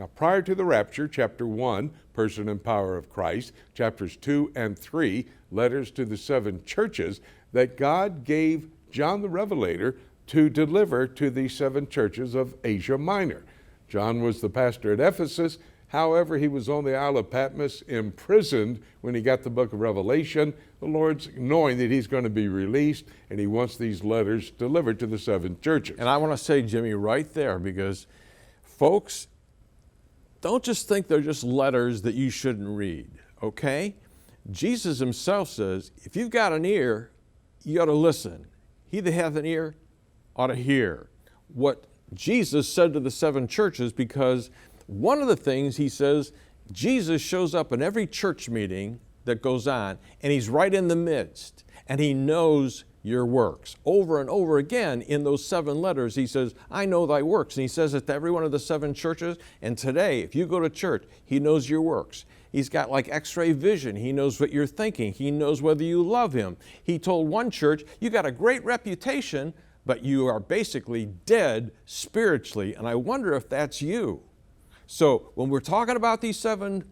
Now, prior to the rapture, chapter 1, person and power of Christ, chapters 2 and 3, letters to the 7 churches that God gave John the Revelator to deliver to the 7 churches of Asia Minor. John was the pastor at Ephesus. However, he was on the Isle of Patmos, imprisoned when he got the book of Revelation. The Lord's knowing that he's going to be released, and he wants these letters delivered to the 7 churches. And I want to say, Jimmy, right there, because folks, don't just think they're just letters that you shouldn't read, okay? Jesus himself says, if you've got an ear, you ought to listen. He that hath an ear ought to hear what Jesus said to the 7 churches, because one of the things he says, Jesus shows up in every church meeting that goes on, and he's right in the midst, and he knows your works. Over and over again in those 7 letters, he says, I know thy works. And he says it to every one of the 7 churches. And today, if you go to church, he knows your works. He's got like x-ray vision. He knows what you're thinking. He knows whether you love him. He told one church, you got a great reputation, but you are basically dead spiritually. And I wonder if that's you. So when we're talking about these 7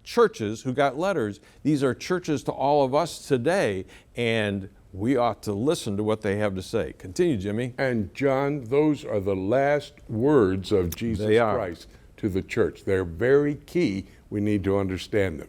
churches who got letters, these are churches to all of us today, and we ought to listen to what they have to say. Continue, Jimmy. And John, those are the last words of Jesus Christ to the church. They're very key. We need to understand them.